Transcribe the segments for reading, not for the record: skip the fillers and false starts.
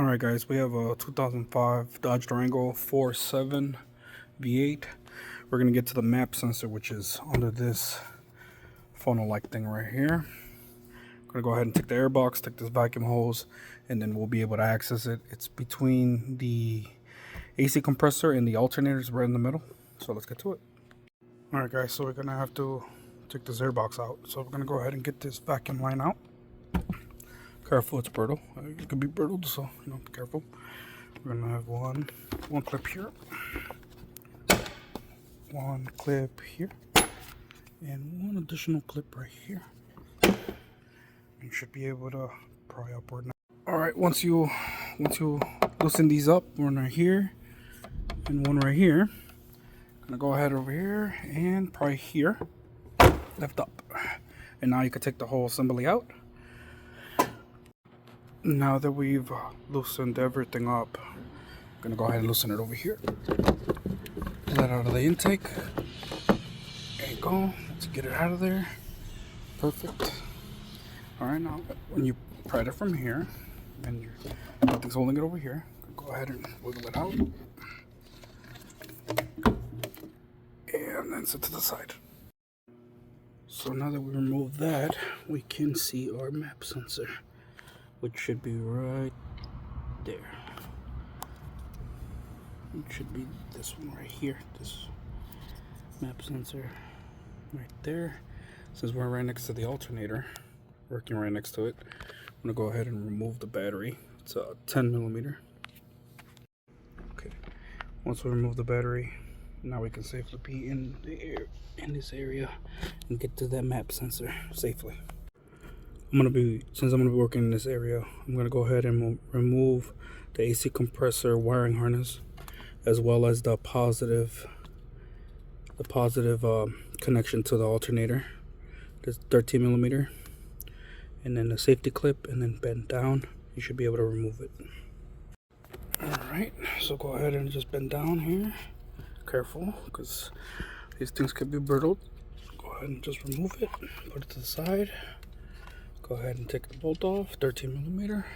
Alright guys, we have a 2005 Dodge Durango 4.7 V8. We're going to get to the map sensor, which is under this funnel-like thing right here. I'm going to go ahead and take the airbox, take this vacuum hose, and then we'll be able to access it. It's between the AC compressor and the alternators right in the middle. So let's get to it. Alright guys, so we're going to have to take this airbox out. So we're going to go ahead and get this vacuum line out. Careful, it's brittle. It could be brittle, so be careful. We're gonna have one clip here, one clip here, and one additional clip right here. You should be able to pry upward now. All right, once you loosen these up, one right here and one right here. Gonna go ahead over here and pry here, lift up, and now you can take the whole assembly out. Now that we've loosened everything up, I'm gonna go ahead and loosen it over here. Pull that out of the intake. There you go. Let's get it out of there. Perfect. Alright, now when you pry it from here, and nothing's holding it over here, go ahead and wiggle it out. And then sit to the side. So now that we remove that, we can see our map sensor, which should be right there. It should be this one right here, this map sensor right there. Since we're right next to the alternator, working right next to it, I'm gonna go ahead and remove the battery. It's a 10 millimeter. Okay, once we remove the battery, now we can safely be in this area and get to that map sensor safely. Since I'm gonna be working in this area, I'm gonna go ahead and remove the AC compressor wiring harness, as well as the positive connection to the alternator. This 13 millimeter, and then the safety clip, and then bend down. You should be able to remove it. All right, so go ahead and just bend down here. Careful, because these things could be brittle. Go ahead and just remove it. Put it to the side. Go ahead and take the bolt off, 13 millimeter.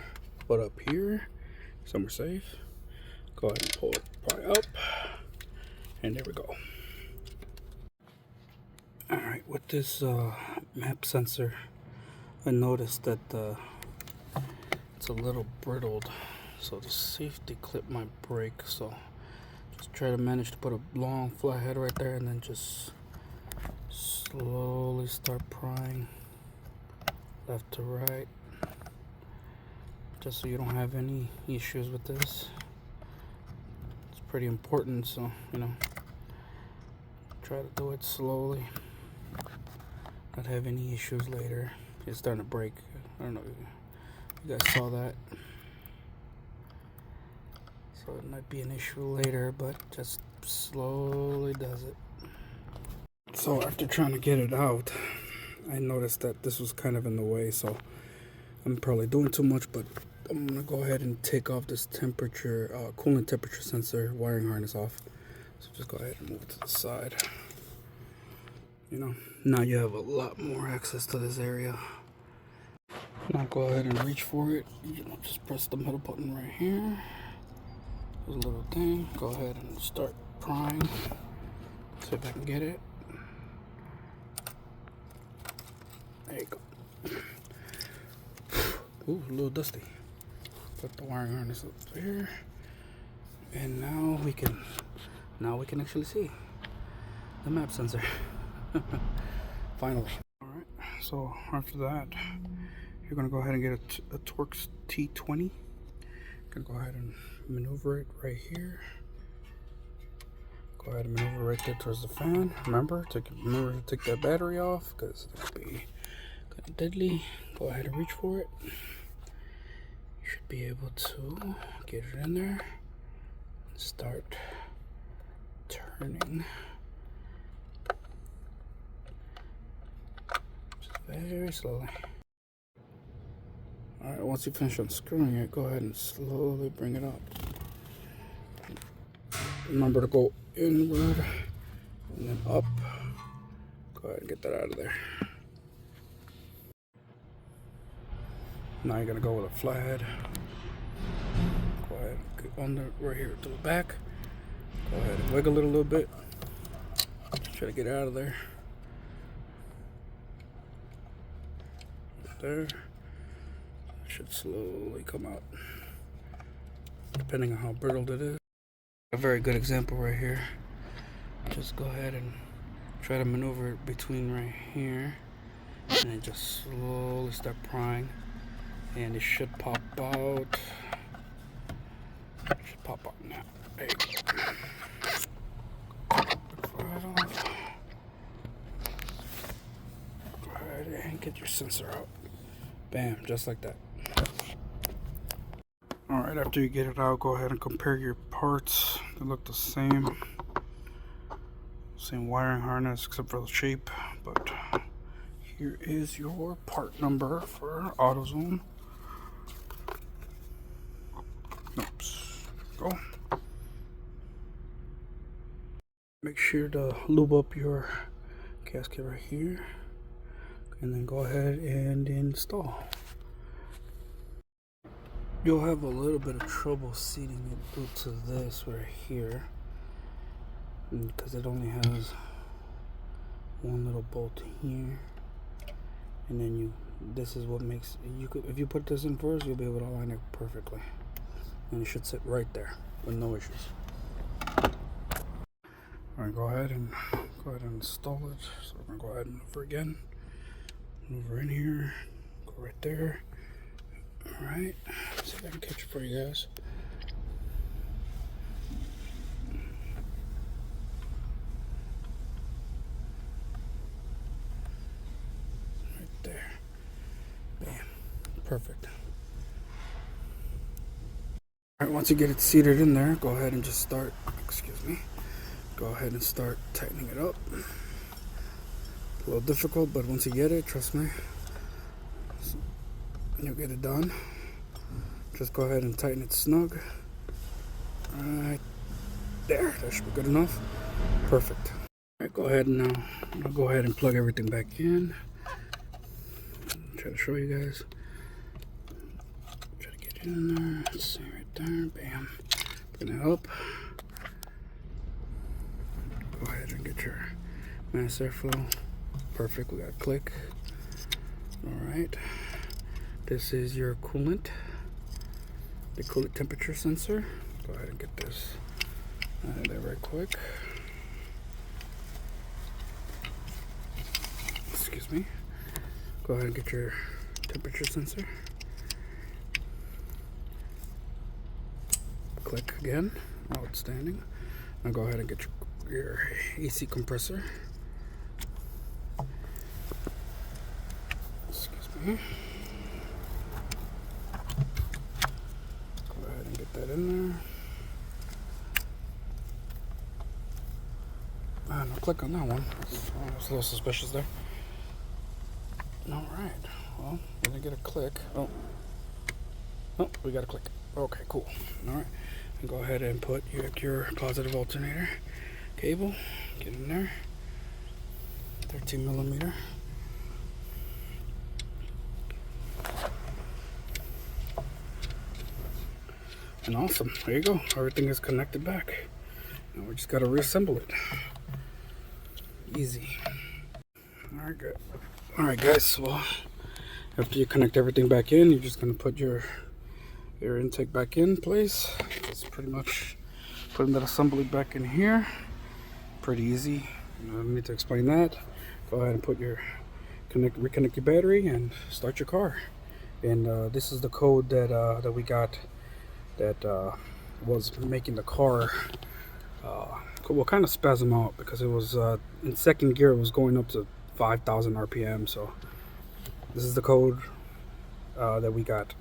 Put up here, somewhere safe. Go ahead and pull it, pry up, and there we go. All right, with this map sensor, I noticed that it's a little brittled, so the safety clip might break. So just try to manage to put a long flat head right there, and then just slowly start prying left to right, just so you don't have any issues with this. It's pretty important, so try to do it slowly, not have any issues later. It's starting to break. I don't know if you guys saw that, so it might be an issue later, but just slowly does it. So after trying to get it out, I noticed that this was kind of in the way, so I'm probably doing too much, but I'm gonna go ahead and take off this coolant temperature sensor wiring harness off. So just go ahead and move it to the side. Now you have a lot more access to this area. Now go ahead and reach for it. Just press the middle button right here. There's a little thing. Go ahead and start prying. See if I can get it. There you go. Ooh, a little dusty. Put the wiring harness up here, and now we can actually see the map sensor. Finally. All right. So after that, you're gonna go ahead and get a Torx T20. Gonna go ahead and maneuver it right here. Go ahead and maneuver right there towards the fan. Remember to take that battery off, because it could be kind of deadly. Go ahead and reach for it. You should be able to get it in there and start turning. Just very slowly. Alright, once you finish unscrewing it, go ahead and slowly bring it up. Remember to go inward and then up. Go ahead and get that out of there. Now you're gonna go with a flat head. Go ahead and get on right here to the back. Go ahead and wiggle it a little bit. Try to get out of there. Right there. Should slowly come out, depending on how brittle it is. A very good example right here. Just go ahead and try to maneuver it between right here, and then just slowly start prying, and it should pop out. It should pop out now. There you go. Right off. Go ahead and get your sensor out. Bam, just like that. Alright, after you get it out, go ahead and compare your parts. They look the same. Same wiring harness except for the shape. But here is your part number for AutoZone. Oops. Go. Make sure to lube up your gasket right here. And then go ahead and install. You'll have a little bit of trouble seating it due to this right here, because it only has one little bolt here, and then this is what makes if you put this in first, you'll be able to align it perfectly, and it should sit right there with no issues. All right, go ahead and install it. So we're gonna go ahead and move again. Move her in here, go right there. All right, see if I can catch it for you guys. Right there. Bam. Perfect. All right, once you get it seated in there, go ahead and just start, go ahead and start tightening it up. A little difficult, but once you get it, trust me, you'll get it done. Just go ahead and tighten it snug. Right there, that should be good enough. Perfect. All right, go ahead and now I'll go ahead and plug everything back in. Try to show you guys. Try to get it in there. Let's see right there. Bam. Bring it up. Go ahead and get your mass airflow. Perfect. We got a click. All right. This is your coolant. The coolant temperature sensor. Go ahead and get this out of there right quick. Excuse me. Go ahead and get your temperature sensor. Click again. Outstanding. Now go ahead and get your AC compressor. Excuse me. That in there. No click on that one. It's a little suspicious there. All right. Well, we're gonna get a click. Oh, we got a click. Okay, cool. All right. And go ahead and put your positive alternator cable. Get in there. 13 millimeter. And awesome, there you go. Everything is connected back. Now we just gotta reassemble it. Easy. All right, good. All right, guys. Well, after you connect everything back in, you're just gonna put your intake back in place. It's pretty much putting that assembly back in here. Pretty easy. I don't need to explain that. Go ahead and put reconnect your battery and start your car. And this is the code that we got. That was making the car kind of spasm out, because it was in second gear. It was going up to 5,000 RPM. So this is the code that we got